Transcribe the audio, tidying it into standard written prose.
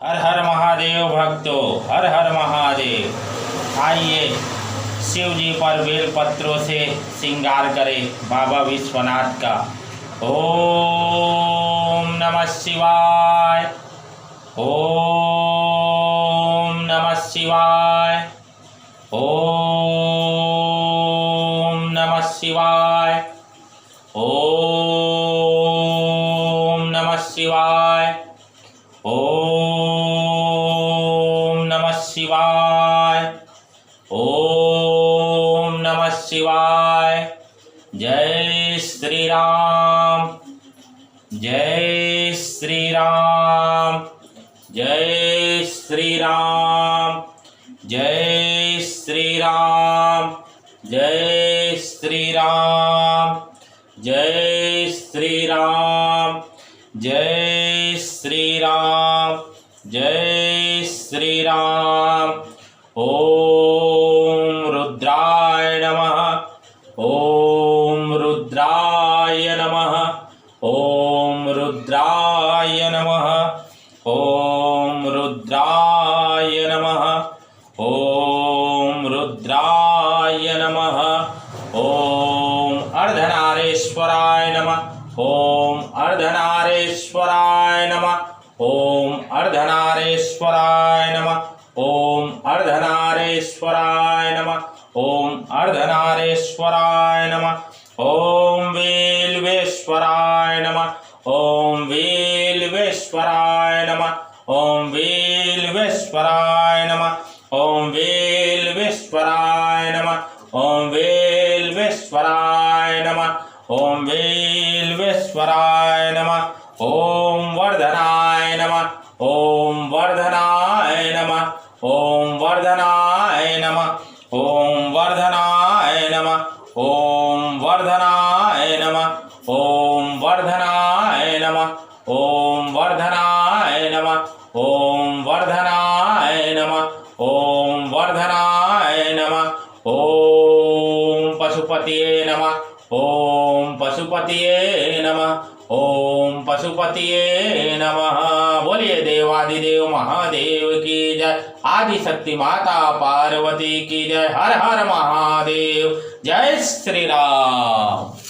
हर हर महादेव भक्तों, हर हर महादेव। आइए शिव जी पर बेल पत्रों से श्रृंगार करें बाबा विश्वनाथ का। ओम नमः शिवाय, ओम नमः शिवाय, ओम नमः शिवाय, ओम नमः शिवाय, ओम नमः शिवाय, ओम नमः शिवाय। जय श्री राम, जय श्री राम, जय श्री राम, जय श्री राम, जय श्री राम, जय श्री राम, जय श्री राम, जय श्री राम। ओम रुद्राय नमः, ओम रुद्राय नमः, ओम रुद्राय नमः, ओम रुद्राय नमः, ओम रुद्राय नमः। ओम अर्धनारेश्वराय नमः, ओम अर्धनारेश्वराय नमः, ओम अर्धनारेश्वराय नमः, ओम अर्धनारेश्वराय नमः, ओम अर्धनारेश्वराय नमः। ओम वेलवेश्वराय नमः, ओम वेलवेश्वराय नमः, ओम वेलवेश्वराय नमः, ओम वेलवेश्वराय नमः, ओम वेलवेश्वराय नमः, ओम वेलवेश्वराय नमः। ओम वर्धनाय नमः, ओम वर्धनाय नमः, ओम वर्धनाय नमः, ओम वर्धनाय नमः, ओम वर्धनाय नमः, ओम वर्धनाय नमः, ओम वर्धनाय नमः, ओम वर्धनाय नमः, ओम वर्धनाय नमः। ओम पशुपतिये नमः, ओम पशुपतिये नमः, ओम पशुपतिये नमः। बोलिए देवादिदेव महादेव की जय, आदिशक्ति माता पार्वती की जय। हर हर महादेव। जय श्री राम।